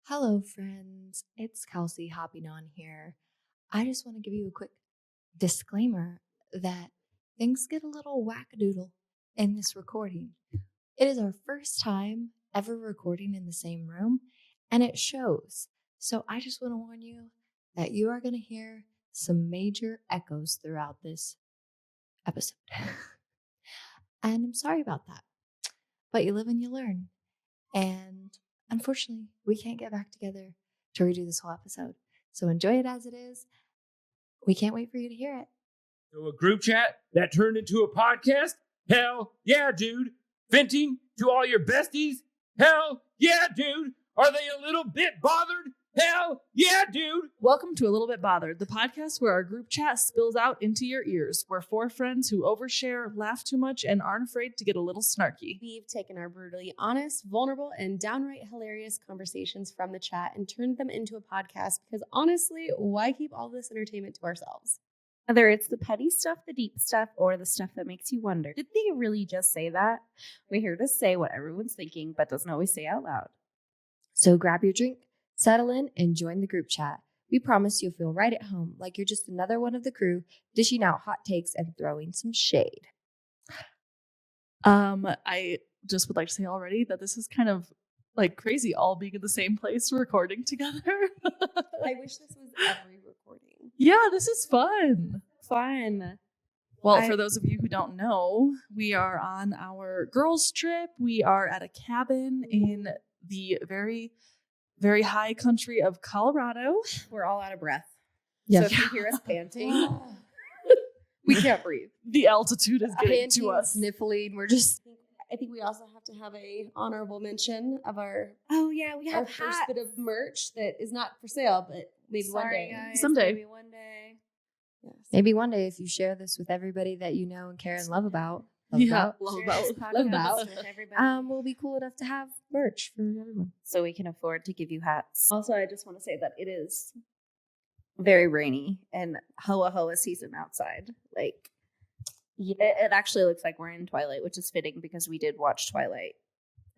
Hello, friends. It's Kelsie hopping on here. I just want to give you a quick disclaimer that things get a little wackadoodle in this recording. It is our first time ever recording in the same room, and it shows. So I just want to warn you that you are going to hear some major echoes throughout this episode. And I'm sorry about that, but you live and you learn. And unfortunately, we can't get back together to redo this whole episode. So enjoy it as it is. We can't wait for you to hear it. So a group chat that turned into a podcast? Hell yeah, dude. Venting to all your besties? Hell yeah, dude. Are they a little bit bothered? Hell yeah, dude. Welcome to A Little Bit Bothered, the podcast where our group chat spills out into your ears. We're four friends who overshare, laugh too much, and aren't afraid to get a little snarky. We've taken our brutally honest, vulnerable, and downright hilarious conversations from the chat and turned them into a podcast because honestly, why keep all this entertainment to ourselves? Whether it's the petty stuff, the deep stuff, or the stuff that makes you wonder, did they really just say that? We're here to say what everyone's thinking, but doesn't always say out loud. So grab your drink, settle in, and join the group chat. We promise you'll feel right at home, like you're just another one of the crew, dishing out hot takes and throwing some shade. I just would like to say already that this is kind of like crazy, all being in the same place recording together. I wish this was every recording. Yeah, this is fun. Fun. Well, for those of you who don't know, we are on our girls' trip. We are at a cabin in the very, very high country of Colorado. We're all out of breath. Yeah. So if you hear us panting, we can't breathe. The altitude is getting Panting, to us. sniffling. We're just I think we also have to have a honorable mention of our Oh yeah, we our have first hats. bit of merch that is not for sale, but maybe one Sorry, day. guys. Someday. Maybe one day. Yes. maybe one day if you share this with everybody that you know and care and love about. Yeah, love love Share this about. Love podcast about. with everybody. we'll be cool enough to have merch for everyone. So we can afford to give you hats. Also, I just want to say that it is very rainy and hoa season outside. Like, it actually looks like we're in Twilight, which is fitting because we did watch Twilight.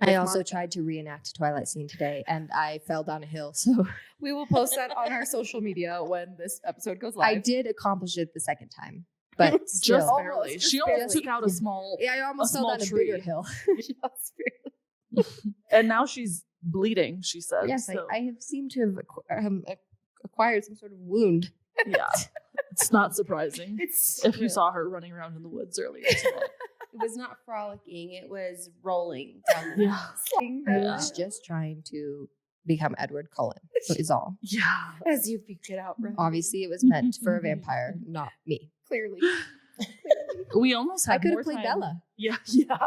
I with also Monica. tried to reenact a Twilight scene today, and I fell down a hill. So We will post that on our social media when this episode goes live. I did accomplish it the second time, but Just still. barely. just She almost barely. took out a small, Yeah, I almost a fell small down tree. a bigger hill. and now she's bleeding, she said. Yes, so, I have seemed to have acquired some sort of wound. yeah. It's not surprising It's if you saw her running around in the woods earlier today. It was not frolicking, it was rolling down the Yeah. I was just trying to become Edward Cullen. Is all. Yeah. as you picked it out, right? Obviously, it was meant for a vampire, not me. Clearly. We almost had I could more have played time. Bella. Yeah. Yeah.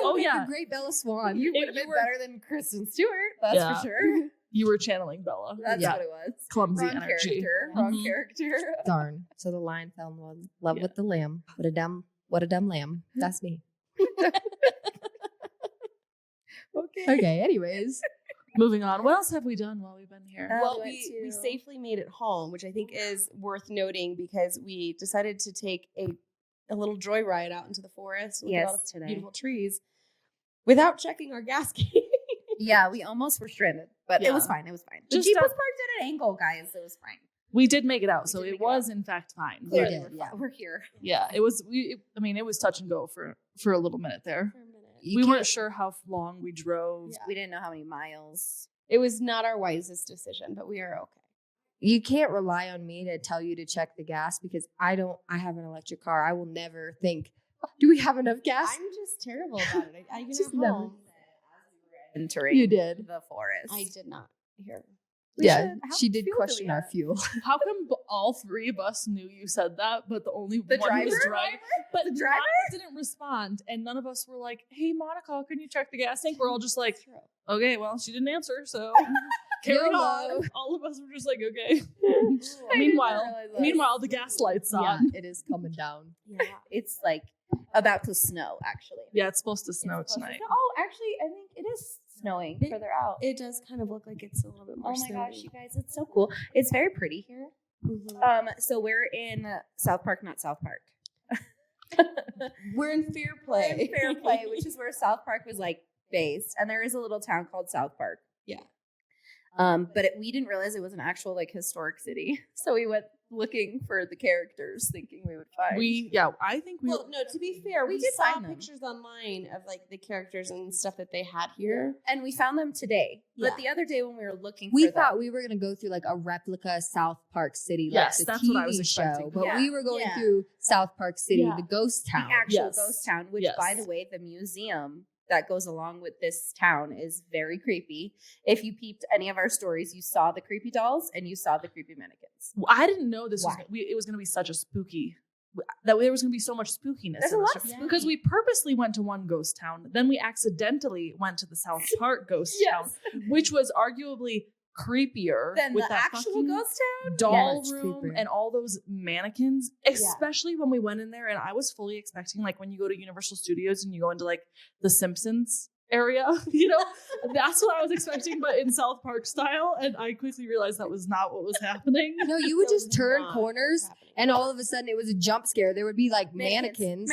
Oh yeah. a great Bella Swan. You If would have been you were- better than Kristen Stewart, that's Yeah. for sure. You were channeling Bella. That's Yeah. what it was. Clumsy Wrong energy. character. Mhm. Wrong character. Darn. So the lion fell in love with the lamb. What a dumb lamb. That's me. Okay. Okay. Anyways, Moving on. What else have we done while we've been here? Well, we went we to- safely made it home, which I think is worth noting because we decided to take a little joyride out into the forest, look at all Yes, the today. beautiful trees, without checking our gas gauge. Yeah, we almost were stranded, but Yeah. it was fine. It was fine. The Just Jeep was out- parked at an angle, guys. It was fine. We did make it out, We so did it make it was in fact fine. We Clearly, did, we're, yeah. we're here. Yeah, it was. It was touch and go for a little minute there. For a minute. We weren't sure how long we drove. Yeah. We didn't know how many miles. It was not our wisest decision, but we are okay. You can't rely on me to tell you to check the gas because I have an electric car. I will never think, do we have enough gas? I'm just terrible about it. I even Just at never- home, Entering You did. the forest. I did not hear. Yeah, How she much did fuel do question we our have? fuel. How come all three of us knew you said that, but the only The one who was driver? driving, but The driver? Monica didn't respond, and none of us were like, "Hey, Monica, can you check the gas tank?" We're all just like, True. "Okay, well, she didn't answer, so carry YOLO. on." All of us were just like, "Okay." I did not realize that. Meanwhile, the gas lights Yeah, on. it is coming down. Yeah. It's like about to snow, actually. Yeah, it's supposed to snow It's supposed to tonight. snow. Oh, actually, I think it is snowing It- further out. It does kind of look like it's a little bit more Oh my gosh, snowy. you guys, it's so cool. It's very pretty here. Mhm. So we're in South Park, not South Park. We're in Fair We're in Play. Fair Play, which is where South Park was like based, and there is a little town called South Park. Yeah. But we didn't realize it was an actual like historic city. So we went looking for the characters, thinking we would find. I think we. Well, no, to be fair, we did saw find them. pictures online of like the characters and stuff that they had here. And we found them today. Yeah. But the other day when we were looking We for thought them, we were going to go through like a replica South Park City, Yes, like the that's TV what I was expecting. show. But Yeah. we were going Yeah. through South Park City, Yeah. the ghost the town. actual Yes. ghost town, which Yes. by the way, the museum that goes along with this town is very creepy. If you peeped any of our stories, you saw the creepy dolls and you saw the creepy mannequins. I didn't know this was. Why? It was going to be such a spooky. That there was going to be so much spookiness. There's in a this lot of trip. spooky. Because we purposely went to one ghost town, then we accidentally went to the South Park ghost town, which was arguably creepier Then with the that actual fucking ghost town? doll Yes, room creepier. and all those mannequins, especially when we went in there. And I was fully expecting, like, when you go to Universal Studios and you go into like the Simpsons area, that's what I was expecting, but in South Park style. And I quickly realized that was not what was happening. No, you would That was just turn not corners happening. and all of a sudden it was a jump scare. There would be like mannequins,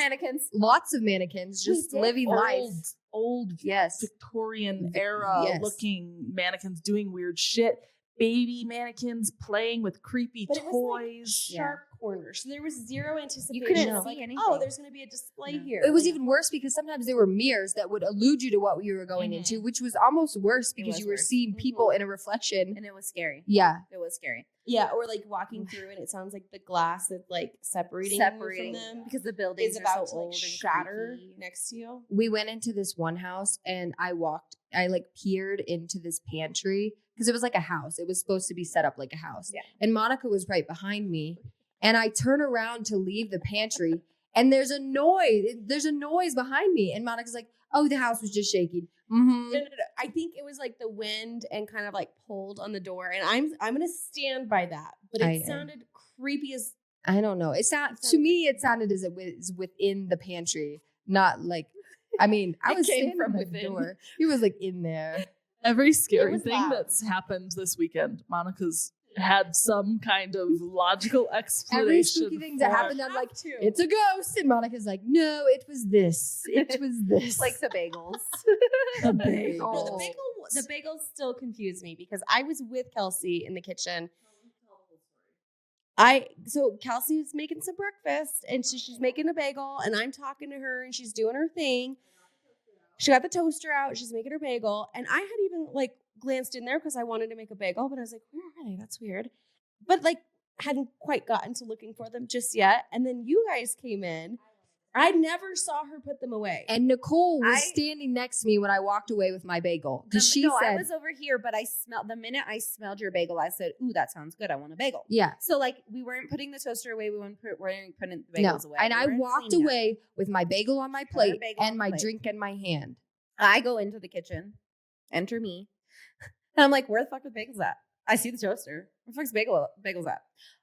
lots of mannequins just did. living life. Old Yes. Victorian era Yes. looking mannequins doing weird shit. Baby mannequins playing with creepy But it was like toys. sharp corners. So there was zero anticipation. couldn't of, see like, anything. Oh, there's going to be a display No. here. It was Like, even worse because sometimes there were mirrors that would allude you to what you were going into, which was almost worse because was you were worse. seeing people in a reflection. And it was scary. Yeah. It was scary. yeah, or like walking through and it sounds like the glass that's like separating you Separating from them because the buildings is are about so to like old and shatter creepy. next to you. We went into this one house and I like peered into this pantry because it was like a house. It was supposed to be set up like a house. Yeah. And Monica was right behind me. And I turn around to leave the pantry and there's a noise. There's a noise behind me. And Monica's like, oh, the house was just shaking. Mm-hmm. No. I think it was like the wind and kind of like pulled on the door. And I'm gonna stand by that. But it sounded creepy as I don't know. To me, it sounded as it was within the pantry, not like, I mean, I It was came standing from by the within. door. He was like in there. Every scary was thing loud. that's happened this weekend, Monica's had some kind of logical explanation. Every spooky thing that for. happened, I'm like, Have to. it's a ghost. And Monica's like, no, it was this. It was this. Like the bagels. The bagel. No, the bagels still confuse me because I was with Kelsie in the kitchen. So Kelsey's making some breakfast and she's making a bagel and I'm talking to her and she's doing her thing. She got the toaster out, she's making her bagel, and I had even like glanced in there because I wanted to make a bagel, but I was like, where are they? That's weird. But like hadn't quite gotten to looking for them just yet. And then you guys came in. I never saw her put them away. And Nicole was I- standing next to me when I walked away with my bagel. Because she I said, was over here, but the minute I smelled your bagel, I said, ooh, that sounds good. I want a bagel. yeah. So like we weren't putting the toaster away. We weren't putting the No. bagels away. And We I weren't walked cleaning up. away with my bagel on my plate bagel on and the my plate. drink in my hand. I go into the kitchen, enter me, and I'm like, where the fuck are the bagels at? I see the toaster. Where the fuck's bagels at?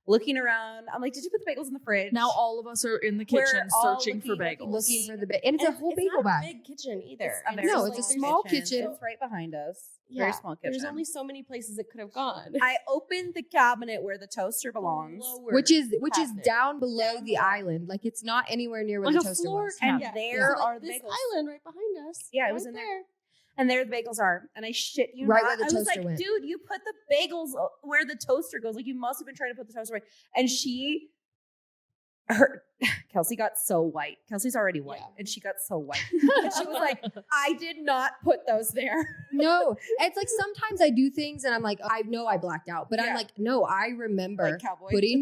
Looking around, I'm like, did you put the bagels in the fridge? Now all of us are in the We're kitchen all searching for looking, bagels. Looking for the bagel. And it's a whole bagel not bag. a big kitchen either. No, just, it's a like, small there's- kitchen. It's right behind us. Yeah, Very small kitchen. There's only so many places it could have gone. I opened the cabinet where the toaster belongs. Lower Which is cabinet. down below Down the below. island. Like it's not anywhere near where Like the a toaster floor was. cabinet. And Yeah. there So, like, are the this bagels. island right behind us. Yeah, it was right in there. And there the bagels are. And I shit you Right not. where the I was toaster like, went. dude, you put the bagels where the toaster goes. Like you must have been trying to put the toaster away. And Kelsie got so white. Kelsie's already white. Yeah. And she got so white. And she was like, I did not put those there. No, it's like sometimes I do things and I'm like, I know I blacked out, but I'm Yeah. like, no, I remember Like cowboy. buttering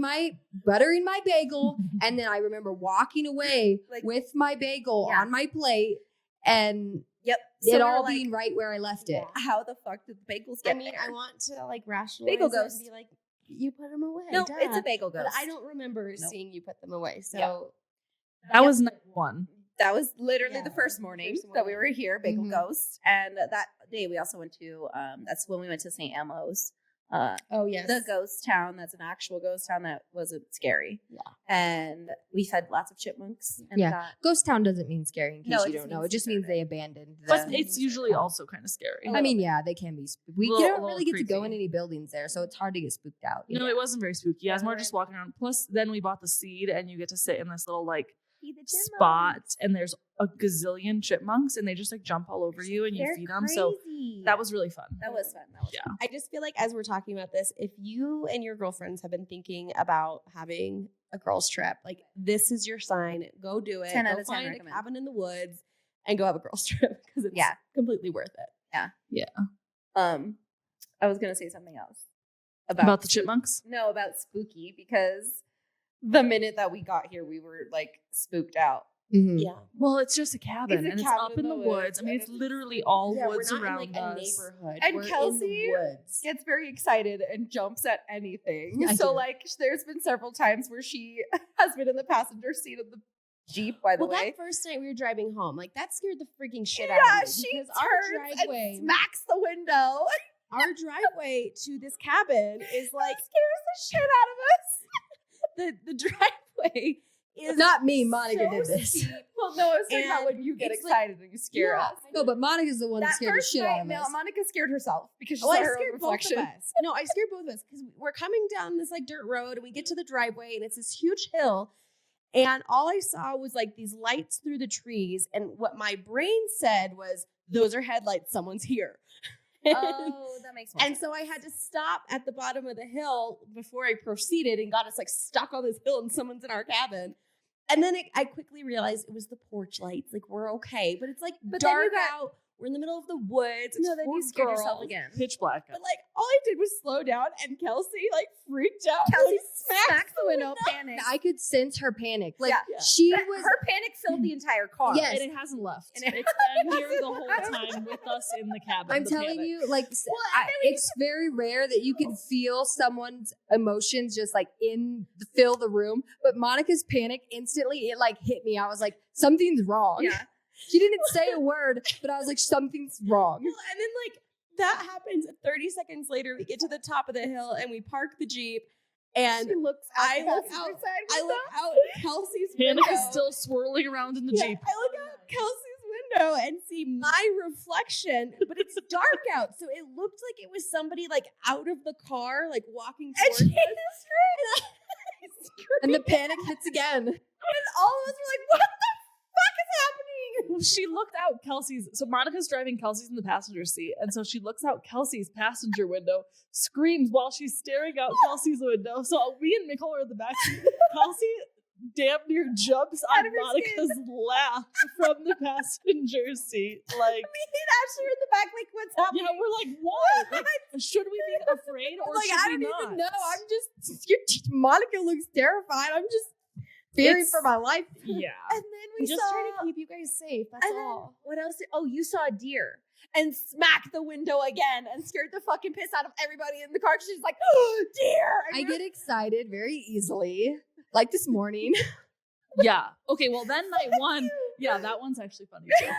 my bagel, and then I remember walking away Like- with my bagel Yeah. on my plate, and Yep. it we were all like, being right where I left it. how the fuck did the bagels I get mean, there? I want to like rationalize Bagel it ghost. and be like, you put them away. No, duh. it's a bagel But ghost. I don't remember Nope. seeing you put them away. So Yeah. That was night one. That was literally Yeah, the first morning first that we morning. were here, Bagel Mhm. Ghost. And that day we also went to, that's when we went to St. Elmo's. oh yes, The ghost town that's an actual ghost town that wasn't scary. Yeah. And we fed lots of chipmunks. And Yeah. got, Ghost town doesn't mean scary in case No, it you just don't know. means It just means deserted. they abandoned. But the- it's usually also kind of scary. I mean, yeah, they can be. We Little- don't little really get to go in creepy. any buildings there, so it's hard to get spooked out. No, it wasn't very spooky. I was more Right. just walking around. Plus, then we bought the seed, and you get to sit in this little like Feed the Jimmos. spot, and there's a gazillion chipmunks, and they just like jump all over you and you They're feed them. So crazy. that was really fun. That was fun. Yeah. I just feel like as we're talking about this, if you and your girlfriends have been thinking about having a girls trip, like this is your sign. Go do it. 10 out Go of 10 find a recommend. cabin in the woods and go have a girls trip because it's completely worth it. I was gonna say something else About the chipmunks? No, about spooky, because the minute that we got here, we were like spooked out. Mhm. Yeah. Well, it's just a cabin, It's a and it's cabin up in the woods. I mean, and it's it's literally all Yeah, woods we're not around in like us. a neighborhood. And we're in Kelsie the woods. Gets very excited and jumps at anything. I So do. like there's been several times where she has been in the passenger seat of the Jeep, by the Well, way. that first night we were driving home, like that scared the freaking shit Yeah, out of me. she Because turns and smacks the window. our driveway to this cabin is like Scares the shit out of us. the driveway is Not me, Monica so did this. steep. Well, no, I was talking about And when you get it's like- excited and you scare Yeah, us. No, but Monica's the one that That scared the first shit night, out of no, us. Monica scared herself because she Oh, saw I her own scared both reflection. of us. No, I scared both of us because we're coming down this like dirt road and we get to the driveway and it's this huge hill. And all I saw was like these lights through the trees. And what my brain said was, those are headlights. Someone's here. Oh, that makes more And so I had to stop at the bottom of the hill before I proceeded and got us like stuck on this hill and someone's in our cabin. And then I quickly realized it was the porch lights. Like we're okay, but it's like But then you dark got- out. We're in the middle of the woods. It's No, then four you scared girls. yourself again. Pitch black. But like all I did was slow down and Kelsie like freaked out. Kelsie like, smacks the window, panics. I could sense her panic. Like Yeah. she But was. her panic filled the entire car. Yes. And it hasn't left. And it- It's been here the whole time with us in the cabin. I'm the telling panic. you, like, and then it's very rare that you can feel someone's emotions just like fill the room. But Monica's panic instantly, it like hit me. I was like, something's wrong. Yeah. She didn't say a word, but I was like, something's wrong. Well, and then like that happens. 30 seconds later, we get to the top of the hill and we park the Jeep. And She looks I out look the out. passenger side I window. look out Kelsey's Panic window. is still swirling around in the Yeah, Jeep. I look out Kelsey's window and see my reflection, but it's dark out, so it looked like it was somebody like out of the car, like walking And towards she us. And the panic hits again. And all of us were like, what the fuck is happening? She looked out Kelsey's. So Monica's driving. Kelsey's in the passenger seat, and so she looks out Kelsey's passenger window, screams while she's staring out Kelsey's window. So me and Nicole are in the back seat. Kelsey damn near jumps Out on of her Monica's lap from the passenger seat. Like, Me and Ashley are in the back, like, what's happening? yeah, we're like, what? Like, should we be afraid or Like, should I we don't not? even know. I'm just scared. Monica looks terrified. I'm just fearing It's- for my life. Yeah. And then we Just saw, trying to keep you guys safe. That's and then, all. what else? You saw a deer and smacked the window again and scared the fucking piss out of everybody in the car. She's like, oh, deer. And I we're- get excited very easily, like this morning. Yeah. Okay. Well, then night one. Yeah, that one's actually funny too.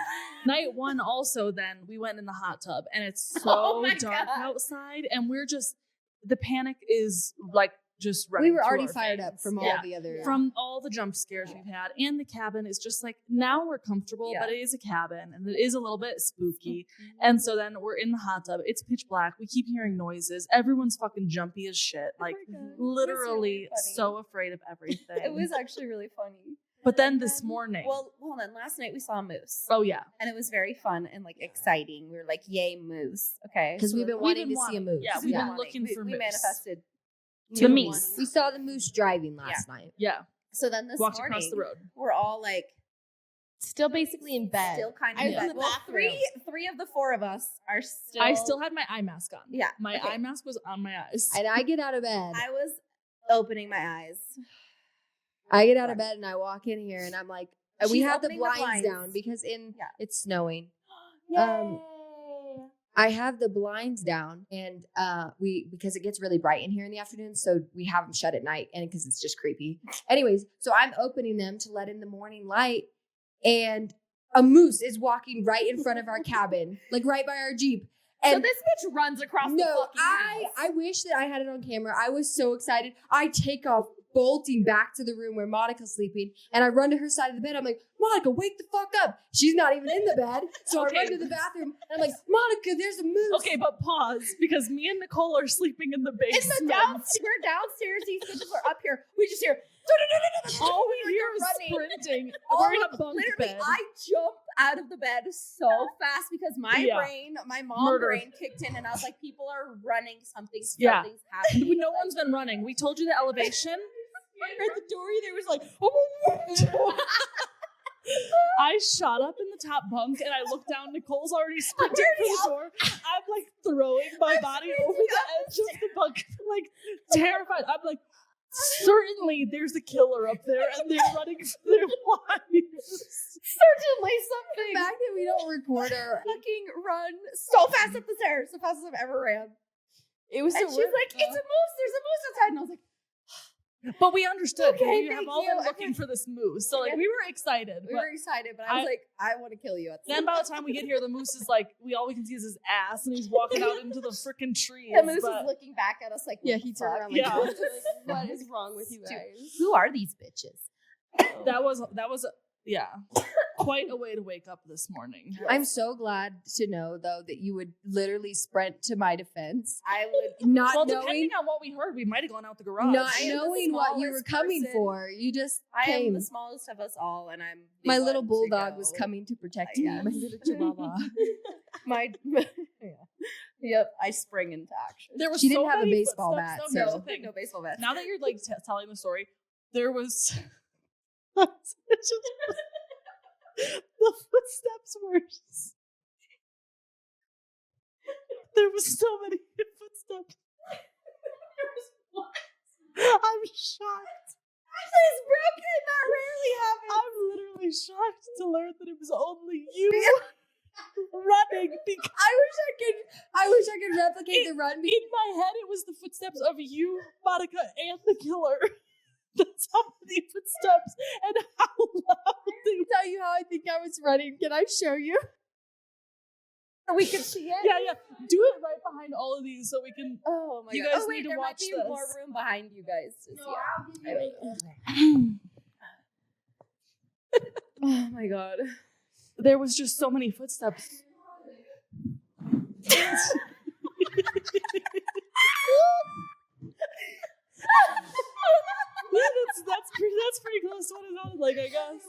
Night one, also, then we went in the hot tub, and it's so Oh my dark God. outside, and we're just the panic is like just We running. were through already our fired veins. up from Yeah. all the other. From all the jump scares we've had, and the cabin is just like now we're comfortable, Yeah. but it is a cabin and it is a little bit spooky. And so then we're in the hot tub. It's pitch black. We keep hearing noises. Everyone's fucking jumpy as shit. Like God. It was literally really funny. so afraid of everything. It was actually really funny. But then this morning. Well, hold on. Last night we saw a moose. oh yeah. And it was very fun and like exciting. We were like, yay, moose. Okay. Because we've been We've wanting been to see a wanting- moose. yeah, we've Yeah. been looking for we moose. manifested The two meese. wanting. We saw the moose driving last night. Yeah. So then this Walked morning, across the road. we're all like Still basically in bed. still kind of I in was in bed. the Well, bathroom. three of the four of us are still. I still had my eye mask on. Yeah, My okay. eye mask was on my eyes. And I get out of bed. I was opening my eyes. I get out of bed and I walk in here and I'm like, we She's have the opening the blinds, blinds. down because Yeah. it's snowing. Yay! I have the blinds down and because it gets really bright in here in the afternoon, so we have them shut at night and because it's just creepy. Anyways, so I'm opening them to let in the morning light and a moose is walking right in front of our cabin, like right by our Jeep. So And this bitch runs across the no, fucking house. I wish that I had it on camera. I was so excited. I take off bolting back to the room where Monica's sleeping and I run to her side of the bed. I'm like, Monica, wake the fuck up. She's not even in the bed. So I run to the bathroom and I'm like, Monica, there's a moose. Okay, but pause, because me and Nicole are sleeping in the basement. We're downstairs. These bitches are up here. We just hear. All we hear is running. sprinting. All We're in a of- bunk literally, bed. I jumped out of the bed so fast because my mom Murder. brain kicked in, and I was like, people are running. Something's Yeah. happening. No one's been running. We told you the elevation. At the door, there was like, I shot up in the top bunk and I looked down. Nicole's already sprinting for the door. I'm like throwing my body over the edge of the bunk, like terrified. I'm like, certainly there's a killer up there and they're running for their lives. Certainly the something. fact that we don't record our. Fucking run so fast up the stairs, so fast as I've ever ran. It was And so she's weird. like, "It's a moose. There's a moose outside." And I was like, But we understood. Okay, we have thank all you. been looking for this moose. So like we were excited. we But were excited, but I was like, "I want to kill you." At the then by the time we get here, the moose is like, all we can see is his ass and he's walking out into the freaking trees. the moose but- is looking back at us like, Yeah, what he the turned fuck? around like, Yeah. what is wrong with you guys? Who are these bitches? That was quite a way to wake up this morning. I'm so glad to know, though, that you would literally sprint to my defense, I would. not Well, knowing, depending on what we heard, we might have gone out the garage. not I am the knowing what you were smallest coming person. for. You just I am came. the smallest of us all, and I'm the My one little to bulldog was go. coming to protect Yes. me. My little chihuahua. My yep. I spring into action. There was She so didn't have a many baseball footsteps, bat, though. so- Here's the thing. No baseball bat. Now that you're like telling the story, there was the footsteps were. There was so many footsteps. I'm shocked. She's broken. That rarely happens. I'm literally shocked to learn that it was only you running because I wish I could replicate the run. in my head it was the footsteps of you, Monica, and the killer. That's how many footsteps and how loud they were. Tell you how I think I was running. Can I show you? We can see it. Yeah. Do it right behind all of these so we can. Oh my You god. guys Oh wait, need to there watch might be this. more room behind you guys to see it. Oh my god. There was just so many footsteps. Yeah, that's pretty close to what it sounded like, I guess.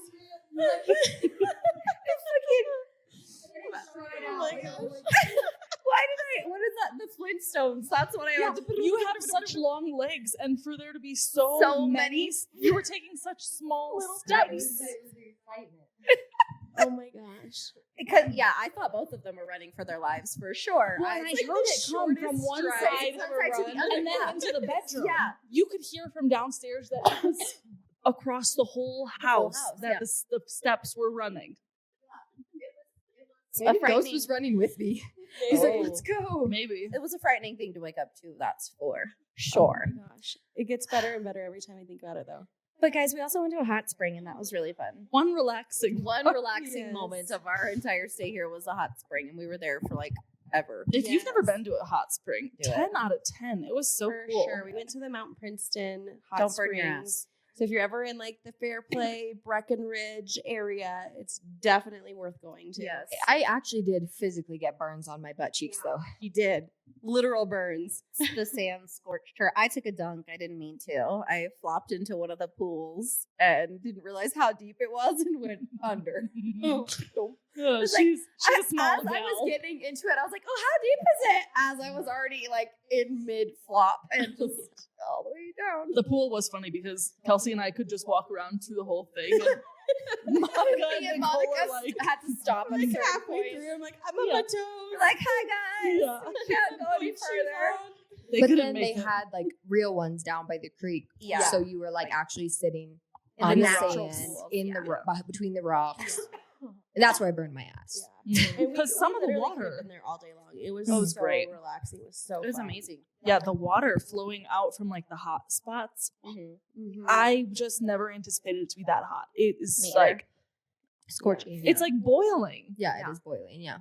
Oh my gosh. Why did I? What is that? The Flintstones. That's what I Yeah, have to put. you have such long legs, and for there to be so So many, many. you were taking such small steps. Oh my gosh. Because I thought both of them were running for their lives for sure. Well, I and I was like, heard the it come from shortest one stride. side One side to the other. and then Yeah. into the bedroom. Yeah. You could hear from downstairs that it was across the whole house, that yeah. the steps were running. A Maybe Ghost frightening- was running with me. He's like, Oh. let's go. Maybe. It was a frightening thing to wake up to. That's for sure. Oh my gosh. It gets better and better every time I think about it, though. But guys, we also went to a hot spring, and that was really fun. One relaxing. One relaxing Yes. moment of our entire stay here was a hot spring, and we were there for like ever. If you've never Yes. been to a hot spring, Do it. 10 out of 10. It was so For cool. sure. We went to the Mount Princeton hot Don't springs. burn your ass. So if you're ever in like the Fairplay, Breckenridge area, it's definitely worth going to. Yes. I actually did physically get burns on my butt cheeks, though. He did. Literal burns. The sand scorched her. I took a dunk. I didn't mean to. I flopped into one of the pools and didn't realize how deep it was and went under. Oh, was like, she's a small As gal. I was getting into it, I was like, "Oh, how deep is it?" As I was already like in mid flop and just all the way down. The pool was funny because Kelsie and I could just walk around through the whole thing. And Monica Me and and Nicole Monica were like, had to stop at a certain Halfway point. through, I'm like, I'm on Yeah. my toes. We're like, "Hi guys, Yeah. can't go any further." they But couldn't then make they it. had like real ones down by the creek. Yeah. So you were like actually sitting In on the the natural sand pools, in yeah. the between the rocks. And that's where I burned my ass. Because some of the literally could've water, been there all day long. It was, It was so great. relaxing. It was so It was fun. amazing. yeah, the water flowing out from like the hot spots. Mhm. I just never anticipated it to be that hot. It is Me like Scorching. it's like boiling. Yeah, Yeah. it is boiling. Yeah.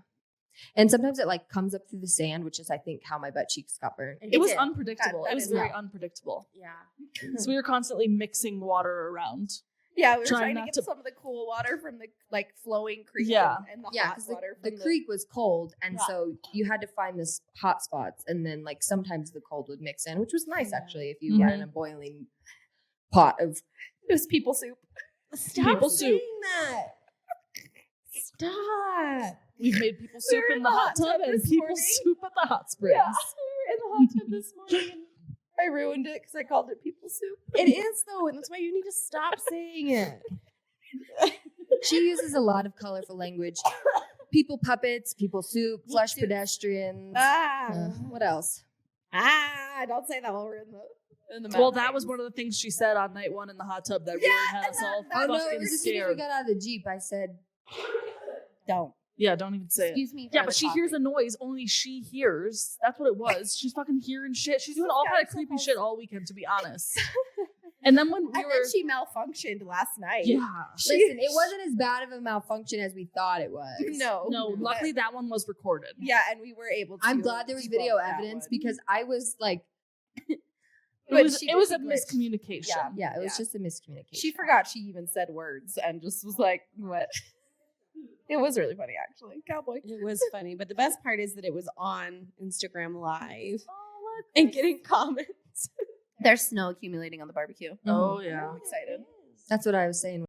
And sometimes it like comes up through the sand, which is I think how my butt cheeks got burned. It was did. unpredictable. That It was is very yeah. unpredictable. Yeah. So we were constantly mixing water around. Yeah, we were Trying trying to not get to- some of the cool water from the like flowing creek Yeah. and the Yeah, hot because water the from creek was cold, and Yeah. so you had to find this hot spots, and then like sometimes the cold would mix in, which was nice actually if you were in a boiling pot of. It was people soup. Stop People saying soup. that. Stop. We've made people soup were in the hot tub and this people morning. soup at the hot springs. Yeah, we were in the hot tub this morning and I ruined it because I called it people soup. It is though, and that's why you need to stop saying it. She uses a lot of colorful language. People puppets, people soup, flush soup. pedestrians. What else? Don't say that while we're in the Well, that was one of the things she said on night one in the hot tub that really had us all Oh no, it fucking was as soon as we scared. got out of the Jeep. I said, Don't. Yeah, don't even say it. Excuse me. Yeah, but she hears a noise only she hears. That's what it was. She's fucking hearing shit. She's doing all This kind of guy's creepy almost- shit all weekend, to be honest. And then when we And were, then she malfunctioned last night. yeah, listen, it wasn't as bad of a malfunction as we thought it was. No. no, luckily that one was recorded. Yeah, and we were able to. I'm glad there was video debunk that evidence one. because I was like, It But was she it was a did glitch. miscommunication. Yeah. yeah, it was Yeah. just a miscommunication. She forgot she even said words and just was like, what? It was really funny, actually. Cowboy. It was funny, but the best part is that it was on Instagram Live Oh, look. and getting comments. There's snow accumulating on the barbecue. Oh yeah. I'm excited. That's what I was saying.